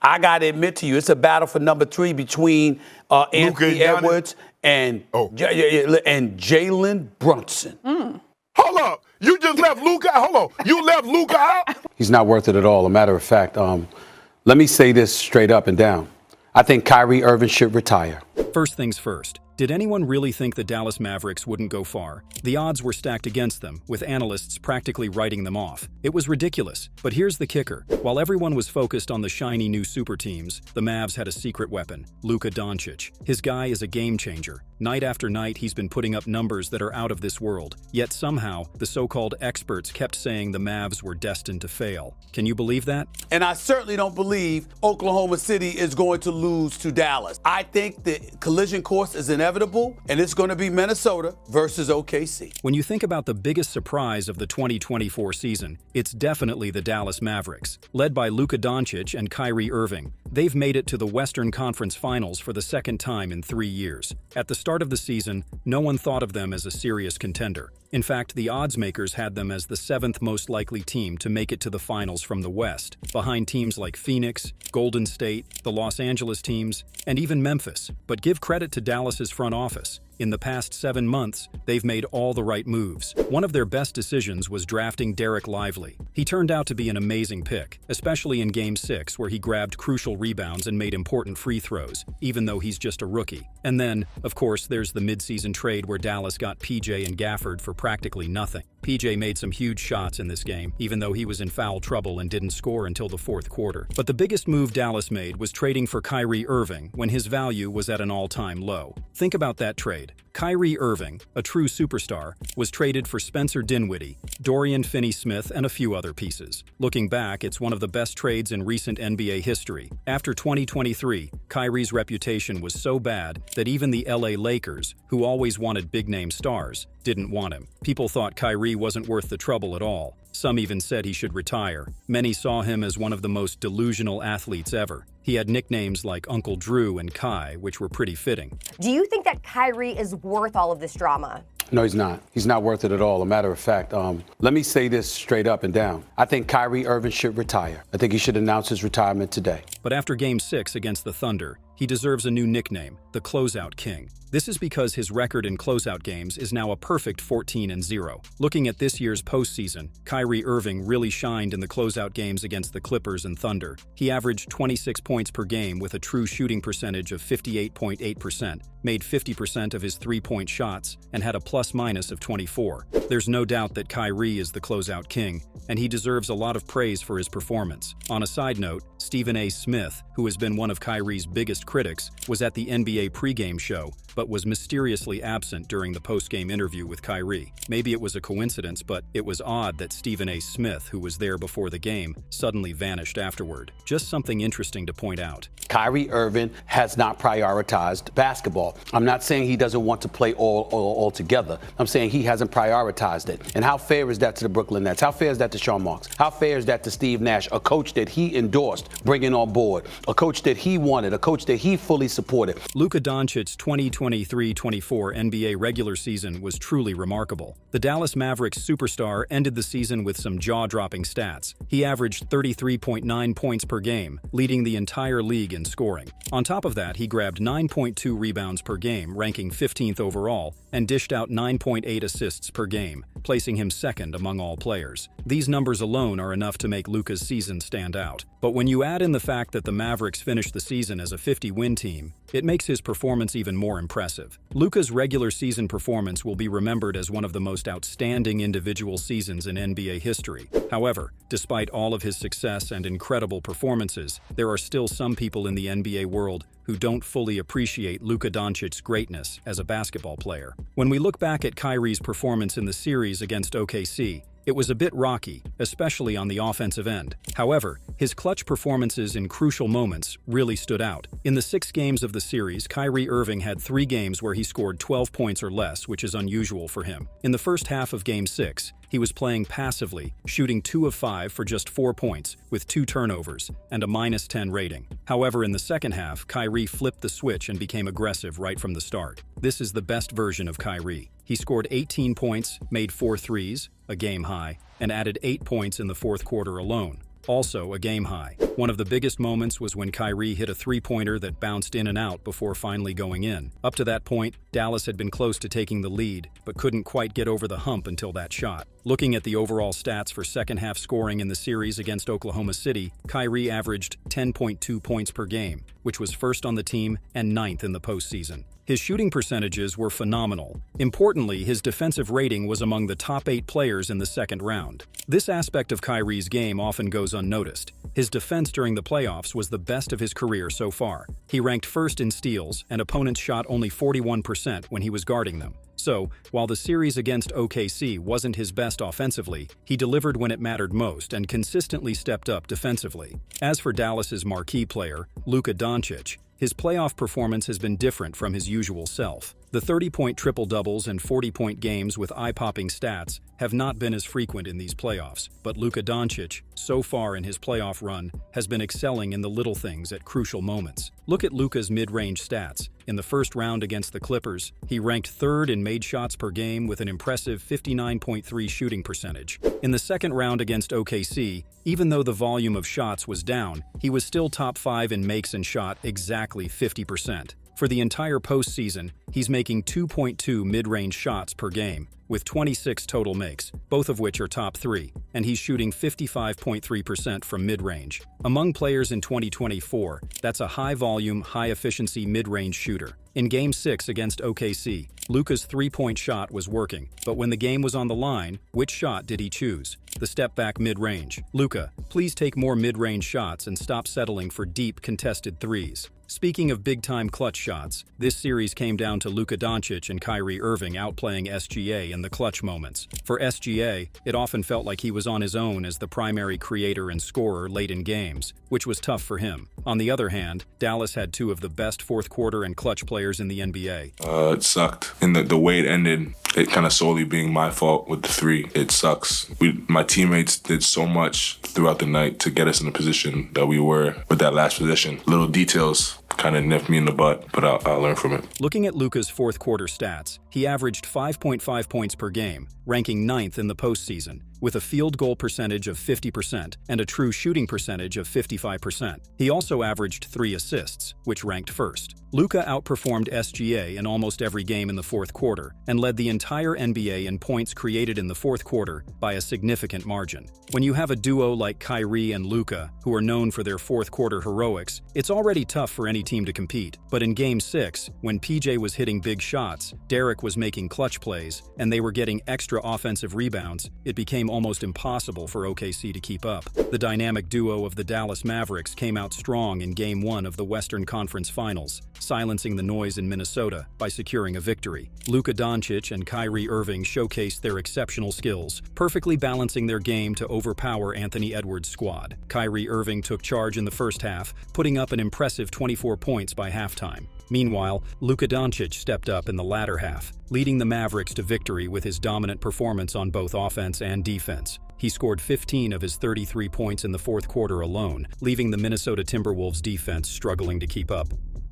I got to admit to you, it's a battle for number 3 between Anthony Edwards and Jalen Brunson. Hold up. You just left Luka. Hold on. You left Luka out? He's not worth it at all. A matter of fact, let me say this straight up and down. I think Kyrie Irving should retire. First things first. Did anyone really think the Dallas Mavericks wouldn't go far? The odds were stacked against them, with analysts practically writing them off. It was ridiculous. But here's the kicker. While everyone was focused on the shiny new super teams, the Mavs had a secret weapon, Luka Doncic. His guy is a game changer. Night after night, he's been putting up numbers that are out of this world. Yet somehow, the so-called experts kept saying the Mavs were destined to fail. Can you believe that? And I certainly don't believe Oklahoma City is going to lose to Dallas. I think the collision course is inevitable, and it's going to be Minnesota versus OKC. When you think about the biggest surprise of the 2024 season, it's definitely the Dallas Mavericks. Led by Luka Doncic and Kyrie Irving, they've made it to the Western Conference Finals for the second time in 3 years. At the start of the season, no one thought of them as a serious contender. In fact, the odds makers had them as the 7th most likely team to make it to the finals from the West, behind teams like Phoenix, Golden State, the Los Angeles teams, and even Memphis. But give credit to Dallas's front office. In the past 7 months, they've made all the right moves. One of their best decisions was drafting Derek Lively. He turned out to be an amazing pick, especially in Game 6 where he grabbed crucial rebounds and made important free throws, even though he's just a rookie. And then, of course, there's the midseason trade where Dallas got PJ and Gafford for practically nothing. PJ made some huge shots in this game, even though he was in foul trouble and didn't score until the 4th quarter. But the biggest move Dallas made was trading for Kyrie Irving when his value was at an all-time low. Think about that trade. Kyrie Irving, a true superstar, was traded for Spencer Dinwiddie, Dorian Finney-Smith, and a few other pieces. Looking back, it's one of the best trades in recent NBA history. After 2023, Kyrie's reputation was so bad that even the LA Lakers, who always wanted big-name stars, didn't want him. People thought Kyrie wasn't worth the trouble at all. Some even said he should retire. Many saw him as one of the most delusional athletes ever. He had nicknames like Uncle Drew and Kai, which were pretty fitting. Do you think that Kyrie is worth all of this drama? No, he's not. He's not worth it at all. A matter of fact, let me say this straight up and down. I think Kyrie Irving should retire. I think he should announce his retirement today. But after Game 6 against the Thunder, he deserves a new nickname, the Closeout King. This is because his record in closeout games is now a perfect 14-0. Looking at this year's postseason, Kyrie Irving really shined in the closeout games against the Clippers and Thunder. He averaged 26 points per game with a true shooting percentage of 58.8%, made 50% of his three-point shots, and had a plus-minus of 24. There's no doubt that Kyrie is the closeout king, and he deserves a lot of praise for his performance. On a side note, Stephen A. Smith, who has been one of Kyrie's biggest critics, was at the NBA pregame show, but was mysteriously absent during the post-game interview with Kyrie. Maybe it was a coincidence, but it was odd that Stephen A. Smith, who was there before the game, suddenly vanished afterward. Just something interesting to point out. Kyrie Irving has not prioritized basketball. I'm not saying he doesn't want to play all together. I'm saying he hasn't prioritized it. And how fair is that to the Brooklyn Nets? How fair is that to Sean Marks? How fair is that to Steve Nash, a coach that he endorsed bringing on board, a coach that he wanted, a coach that he fully supported? Luka Doncic's 2023-24 NBA regular season was truly remarkable. The Dallas Mavericks superstar ended the season with some jaw-dropping stats. He averaged 33.9 points per game, leading the entire league in scoring. On top of that, he grabbed 9.2 rebounds per game, ranking 15th overall, and dished out 9.8 assists per game, placing him second among all players. These numbers alone are enough to make Luka's season stand out. But when you add in the fact that the Mavericks finished the season as a 50-win team, it makes his performance even more impressive. Luka's regular season performance will be remembered as one of the most outstanding individual seasons in NBA history. However, despite all of his success and incredible performances, there are still some people in the NBA world who don't fully appreciate Luka Doncic's greatness as a basketball player. When we look back at Kyrie's performance in the series against OKC, it was a bit rocky, especially on the offensive end. However, his clutch performances in crucial moments really stood out. In the 6 games of the series, Kyrie Irving had 3 games where he scored 12 points or less, which is unusual for him. In the first half of Game 6, he was playing passively, shooting 2 of 5 for just 4 points, with 2 turnovers, and a -10 rating. However, in the second half, Kyrie flipped the switch and became aggressive right from the start. This is the best version of Kyrie. He scored 18 points, made 4 threes, a game high, and added 8 points in the 4th quarter alone. also a game high. One of the biggest moments was when Kyrie hit a three-pointer that bounced in and out before finally going in. Up to that point, Dallas had been close to taking the lead, but couldn't quite get over the hump until that shot. Looking at the overall stats for second-half scoring in the series against Oklahoma City, Kyrie averaged 10.2 points per game, which was first on the team and ninth in the postseason. His shooting percentages were phenomenal. Importantly, his defensive rating was among the top 8 players in the second round. This aspect of Kyrie's game often goes unnoticed. His defense during the playoffs was the best of his career so far. He ranked first in steals, and opponents shot only 41% when he was guarding them. So, while the series against OKC wasn't his best offensively, he delivered when it mattered most and consistently stepped up defensively. As for Dallas's marquee player, Luka Doncic, his playoff performance has been different from his usual self. The 30-point triple-doubles and 40-point games with eye-popping stats have not been as frequent in these playoffs, but Luka Doncic, so far in his playoff run, has been excelling in the little things at crucial moments. Look at Luka's mid-range stats. In the first round against the Clippers, he ranked third in made shots per game with an impressive 59.3 shooting percentage. In the second round against OKC, even though the volume of shots was down, he was still top 5 in makes and shot exactly 50%. For the entire postseason, he's making 2.2 mid-range shots per game, with 26 total makes, both of which are top 3, and he's shooting 55.3% from mid-range. Among players in 2024, that's a high-volume, high-efficiency mid-range shooter. In Game 6 against OKC, Luka's three-point shot was working, but when the game was on the line, which shot did he choose? The step-back mid-range. Luka, please take more mid-range shots and stop settling for deep, contested threes. Speaking of big-time clutch shots, this series came down to Luka Doncic and Kyrie Irving outplaying SGA in the clutch moments. For SGA, it often felt like he was on his own as the primary creator and scorer late in games, which was tough for him. On the other hand, Dallas had two of the best fourth-quarter and clutch players in the NBA. It sucked. And the way it ended, it kind of solely being my fault with the three. It sucks. My teammates did so much throughout the night to get us in the position that we were with that last possession. Little details kind of nipped me in the butt, but I'll learn from it. Looking at Luka's fourth-quarter stats, he averaged 5.5 points per game, ranking 9th in the postseason, with a field goal percentage of 50% and a true shooting percentage of 55%. He also averaged 3 assists, which ranked first. Luka outperformed SGA in almost every game in the fourth quarter and led the entire NBA in points created in the fourth quarter by a significant margin. When you have a duo like Kyrie and Luka, who are known for their fourth-quarter heroics, it's already tough for any team to compete. But in Game 6, when PJ was hitting big shots, Derek was making clutch plays, and they were getting extra offensive rebounds, it became almost impossible for OKC to keep up. The dynamic duo of the Dallas Mavericks came out strong in Game 1 of the Western Conference Finals, silencing the noise in Minnesota by securing a victory. Luka Doncic and Kyrie Irving showcased their exceptional skills, perfectly balancing their game to overpower Anthony Edwards' squad. Kyrie Irving took charge in the first half, putting up an impressive 24 points by halftime. Meanwhile, Luka Doncic stepped up in the latter half, leading the Mavericks to victory with his dominant performance on both offense and defense. He scored 15 of his 33 points in the fourth quarter alone, leaving the Minnesota Timberwolves defense struggling to keep up.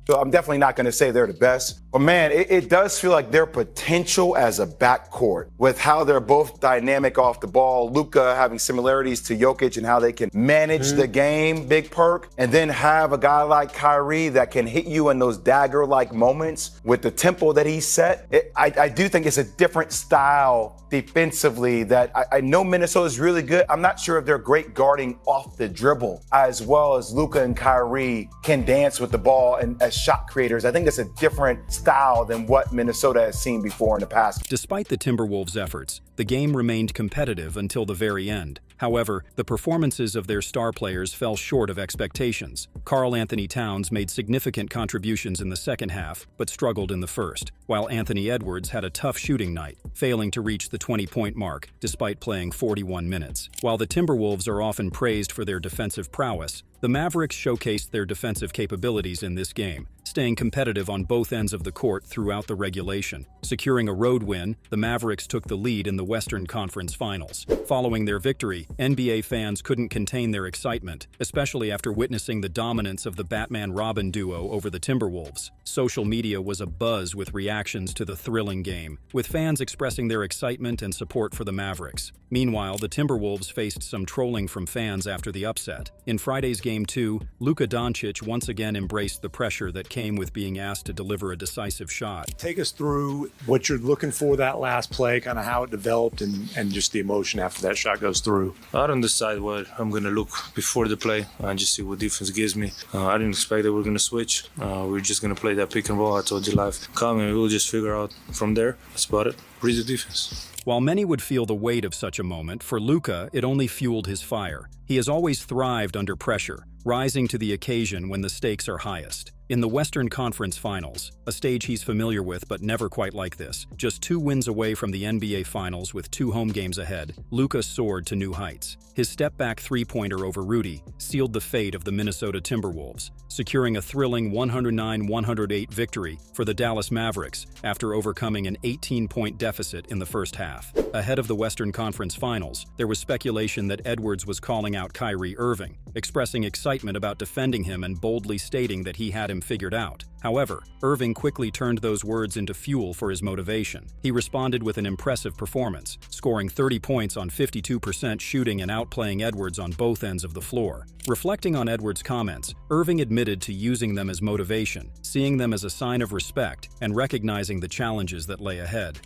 So I'm definitely not going to say they're the best. But man, it does feel like their potential as a backcourt with how they're both dynamic off the ball. Luka having similarities to Jokic and how they can manage the game, big perk. And then have a guy like Kyrie that can hit you in those dagger-like moments with the tempo that he set. I do think it's a different style defensively that I know Minnesota's really good. I'm not sure if they're great guarding off the dribble as well as Luka and Kyrie can dance with the ball and as shot creators. I think it's a different style than what Minnesota has seen before in the past. Despite the Timberwolves' efforts, the game remained competitive until the very end. However, the performances of their star players fell short of expectations. Karl Anthony Towns made significant contributions in the second half, but struggled in the first, while Anthony Edwards had a tough shooting night, failing to reach the 20-point mark despite playing 41 minutes. While the Timberwolves are often praised for their defensive prowess, The Mavericks showcased their defensive capabilities in this game, staying competitive on both ends of the court throughout the regulation. Securing a road win, the Mavericks took the lead in the Western Conference Finals. Following their victory, NBA fans couldn't contain their excitement, especially after witnessing the dominance of the Batman-Robin duo over the Timberwolves. Social media was abuzz with reactions to the thrilling game, with fans expressing their excitement and support for the Mavericks. Meanwhile, the Timberwolves faced some trolling from fans after the upset. In Friday's Game 2, Luka Doncic once again embraced the pressure that came with being asked to deliver a decisive shot. Take us through what you're looking for that last play, kind of how it developed, and just the emotion after that shot goes through. I don't decide what I'm going to look before the play. I just see what defense gives me. I didn't expect that we're going to switch. We're just going to play that pick and roll. I told you live coming. We'll just figure out from there. That's about it. Read the defense. While many would feel the weight of such a moment, for Luka, it only fueled his fire. He has always thrived under pressure, rising to the occasion when the stakes are highest. In the Western Conference Finals, a stage he's familiar with but never quite like this, just 2 wins away from the NBA Finals with 2 home games ahead, Luka soared to new heights. His step-back three-pointer over Rudy sealed the fate of the Minnesota Timberwolves, securing a thrilling 109-108 victory for the Dallas Mavericks after overcoming an 18-point deficit in the first half. Ahead of the Western Conference Finals, there was speculation that Edwards was calling out Kyrie Irving, expressing excitement about defending him and boldly stating that he had him figured out. However, Irving quickly turned those words into fuel for his motivation. He responded with an impressive performance, scoring 30 points on 52% shooting and outplaying Edwards on both ends of the floor. Reflecting on Edwards' comments, Irving admitted to using them as motivation, seeing them as a sign of respect, and recognizing the challenges that lay ahead.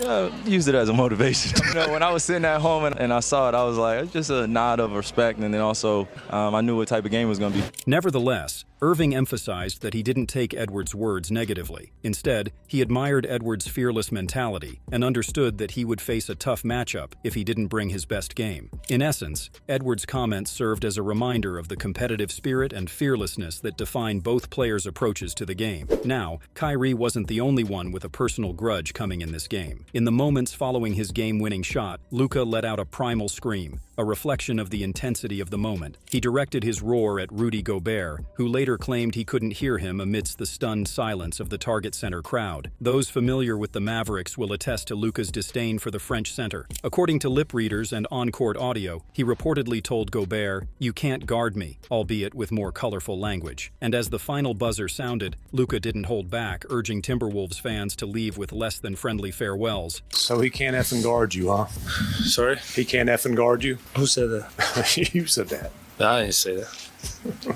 Used it as a motivation. When I was sitting at home and I saw it, I was like, it's just a nod of respect, and then also I knew what type of game it was going to be. Nevertheless, Irving emphasized that he didn't take Edwards' words negatively. Instead, he admired Edwards' fearless mentality and understood that he would face a tough matchup if he didn't bring his best game. In essence, Edwards' comments served as a reminder of the competitive spirit and fearlessness that define both players' approaches to the game. Now, Kyrie wasn't the only one with a personal grudge coming in this game. In the moments following his game-winning shot, Luka let out a primal scream, a reflection of the intensity of the moment. He directed his roar at Rudy Gobert, who later claimed he couldn't hear him amidst the stunned silence of the Target Center crowd. Those familiar with the Mavericks will attest to Luka's disdain for the French center. According to lip readers and on-court audio, he reportedly told Gobert, "You can't guard me," albeit with more colorful language. And as the final buzzer sounded, Luka didn't hold back, urging Timberwolves fans to leave with less than friendly farewells. So he can't effing guard you, huh? Sorry? He can't effing guard you? Who said that? You said that. I didn't say that.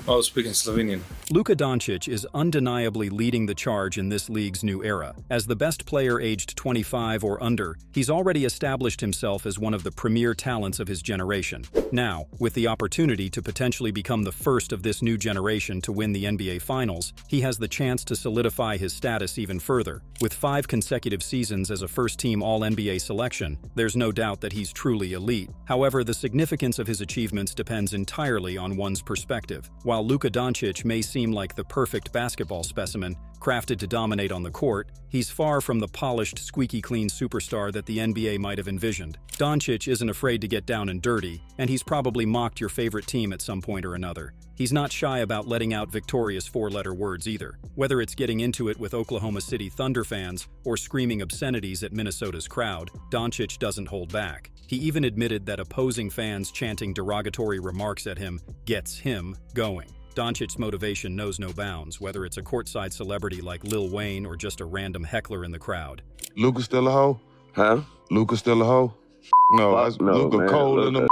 I was speaking Slovenian. Luka Doncic is undeniably leading the charge in this league's new era. As the best player aged 25 or under, he's already established himself as one of the premier talents of his generation. Now, with the opportunity to potentially become the first of this new generation to win the NBA Finals, he has the chance to solidify his status even further. With 5 consecutive seasons as a first-team All-NBA selection, there's no doubt that he's truly elite. However, the significance of his achievements depends entirely on one's perspective. While Luka Doncic may seem like the perfect basketball specimen, crafted to dominate on the court, he's far from the polished, squeaky-clean superstar that the NBA might have envisioned. Doncic isn't afraid to get down and dirty, and he's probably mocked your favorite team at some point or another. He's not shy about letting out victorious 4-letter words either. Whether it's getting into it with Oklahoma City Thunder fans or screaming obscenities at Minnesota's crowd, Doncic doesn't hold back. He even admitted that opposing fans chanting derogatory remarks at him gets him going. Doncic's motivation knows no bounds, whether it's a courtside celebrity like Lil Wayne or just a random heckler in the crowd. Luka still a hoe? Huh? Luka still a hoe? No, that's Luka cold in the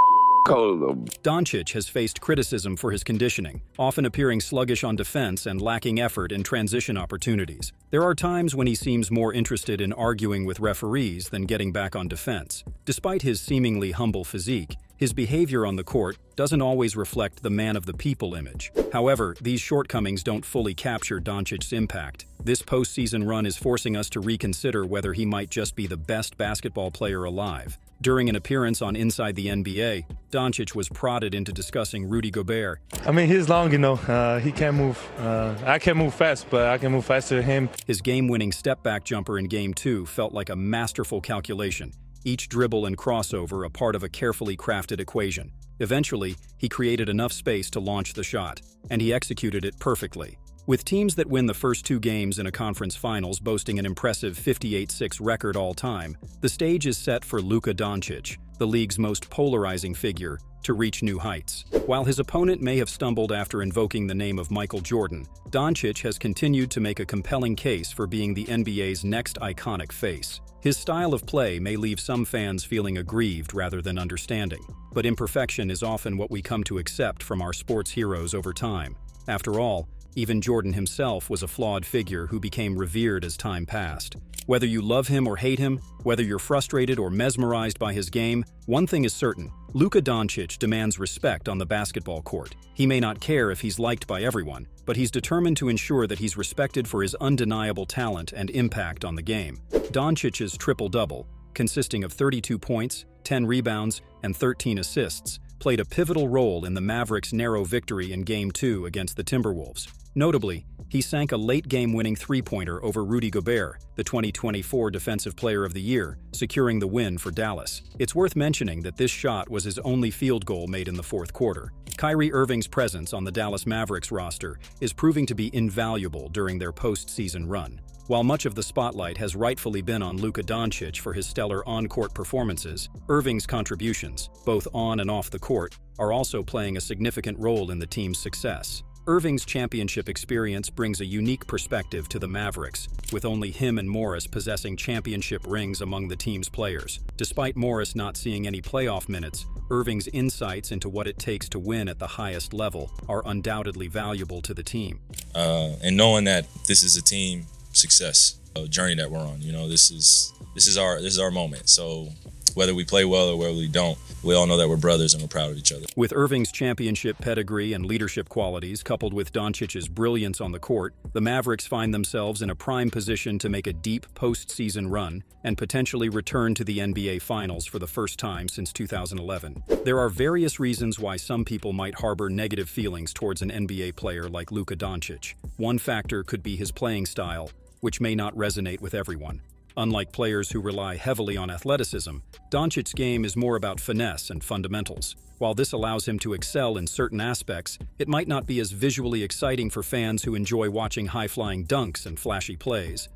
Doncic has faced criticism for his conditioning, often appearing sluggish on defense and lacking effort in transition opportunities. There are times when he seems more interested in arguing with referees than getting back on defense. Despite his seemingly humble physique, his behavior on the court doesn't always reflect the man-of-the-people image. However, these shortcomings don't fully capture Doncic's impact. This postseason run is forcing us to reconsider whether he might just be the best basketball player alive. During an appearance on Inside the NBA, Doncic was prodded into discussing Rudy Gobert. I mean, he's long, he can't move. I can move fast, but I can move faster than him. His game-winning step-back jumper in Game 2 felt like a masterful calculation, each dribble and crossover a part of a carefully crafted equation. Eventually, he created enough space to launch the shot, and he executed it perfectly. With teams that win the first 2 games in a conference finals boasting an impressive 58-6 record all-time, the stage is set for Luka Doncic, the league's most polarizing figure, to reach new heights. While his opponent may have stumbled after invoking the name of Michael Jordan, Doncic has continued to make a compelling case for being the NBA's next iconic face. His style of play may leave some fans feeling aggrieved rather than understanding, but imperfection is often what we come to accept from our sports heroes over time. After all, even Jordan himself was a flawed figure who became revered as time passed. Whether you love him or hate him, whether you're frustrated or mesmerized by his game, one thing is certain: Luka Doncic demands respect on the basketball court. He may not care if he's liked by everyone, but he's determined to ensure that he's respected for his undeniable talent and impact on the game. Doncic's triple-double, consisting of 32 points, 10 rebounds, and 13 assists, played a pivotal role in the Mavericks' narrow victory in Game 2 against the Timberwolves. Notably, he sank a late-game-winning three-pointer over Rudy Gobert, the 2024 Defensive Player of the Year, securing the win for Dallas. It's worth mentioning that this shot was his only field goal made in the fourth quarter. Kyrie Irving's presence on the Dallas Mavericks roster is proving to be invaluable during their postseason run. While much of the spotlight has rightfully been on Luka Doncic for his stellar on-court performances, Irving's contributions, both on and off the court, are also playing a significant role in the team's success. Irving's championship experience brings a unique perspective to the Mavericks, with only him and Morris possessing championship rings among the team's players. Despite Morris not seeing any playoff minutes, Irving's insights into what it takes to win at the highest level are undoubtedly valuable to the team. And knowing that this is a team success journey that we're on, this is our moment. So whether we play well or whether we don't, we all know that we're brothers and we're proud of each other. With Irving's championship pedigree and leadership qualities coupled with Doncic's brilliance on the court, the Mavericks find themselves in a prime position to make a deep postseason run and potentially return to the NBA Finals for the first time since 2011. There are various reasons why some people might harbor negative feelings towards an NBA player like Luka Doncic. One factor could be his playing style, which may not resonate with everyone. Unlike players who rely heavily on athleticism, Doncic's game is more about finesse and fundamentals. While this allows him to excel in certain aspects, it might not be as visually exciting for fans who enjoy watching high-flying dunks and flashy plays.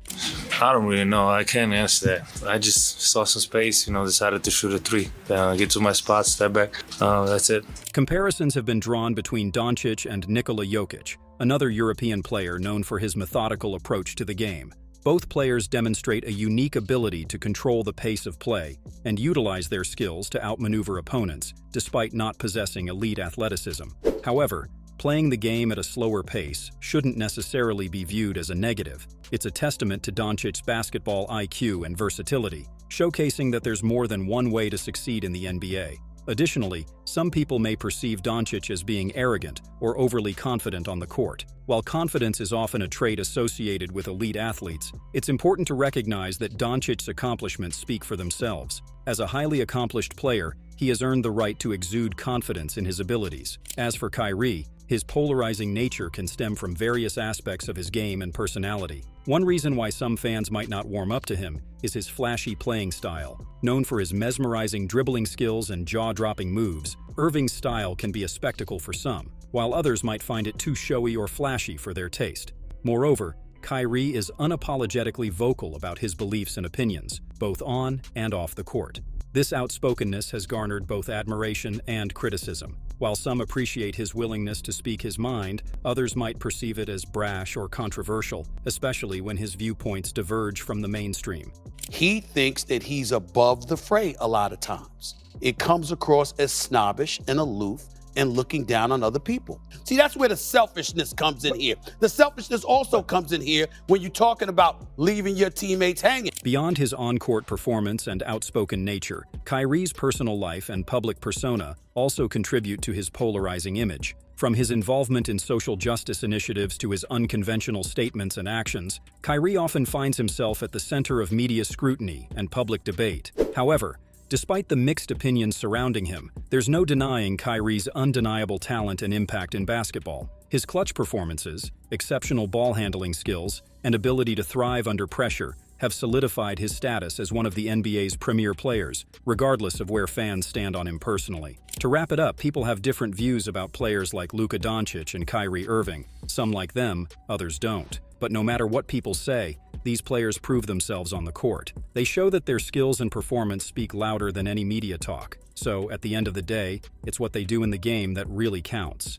I don't really know. I can't answer that. I just saw some space, decided to shoot a three. Get to my spot, step back. That's it. Comparisons have been drawn between Doncic and Nikola Jokic, another European player known for his methodical approach to the game. Both players demonstrate a unique ability to control the pace of play and utilize their skills to outmaneuver opponents, despite not possessing elite athleticism. However, playing the game at a slower pace shouldn't necessarily be viewed as a negative. It's a testament to Doncic's basketball IQ and versatility, showcasing that there's more than one way to succeed in the NBA. Additionally, some people may perceive Doncic as being arrogant or overly confident on the court. While confidence is often a trait associated with elite athletes, it's important to recognize that Doncic's accomplishments speak for themselves. As a highly accomplished player, he has earned the right to exude confidence in his abilities. As for Kyrie, his polarizing nature can stem from various aspects of his game and personality. One reason why some fans might not warm up to him is his flashy playing style. Known for his mesmerizing dribbling skills and jaw-dropping moves, Irving's style can be a spectacle for some, while others might find it too showy or flashy for their taste. Moreover, Kyrie is unapologetically vocal about his beliefs and opinions, both on and off the court. This outspokenness has garnered both admiration and criticism. While some appreciate his willingness to speak his mind, others might perceive it as brash or controversial, especially when his viewpoints diverge from the mainstream. He thinks that he's above the fray a lot of times. It comes across as snobbish and aloof and looking down on other people. See, that's where the selfishness comes in here. The selfishness also comes in here when you're talking about leaving your teammates hanging. Beyond his on-court performance and outspoken nature, Kyrie's personal life and public persona also contribute to his polarizing image. From his involvement in social justice initiatives to his unconventional statements and actions, Kyrie often finds himself at the center of media scrutiny and public debate. However, despite the mixed opinions surrounding him, there's no denying Kyrie's undeniable talent and impact in basketball. His clutch performances, exceptional ball handling skills, and ability to thrive under pressure have solidified his status as one of the NBA's premier players, regardless of where fans stand on him personally. To wrap it up, people have different views about players like Luka Doncic and Kyrie Irving. Some like them, others don't. But no matter what people say, these players prove themselves on the court. They show that their skills and performance speak louder than any media talk. So, at the end of the day, it's what they do in the game that really counts.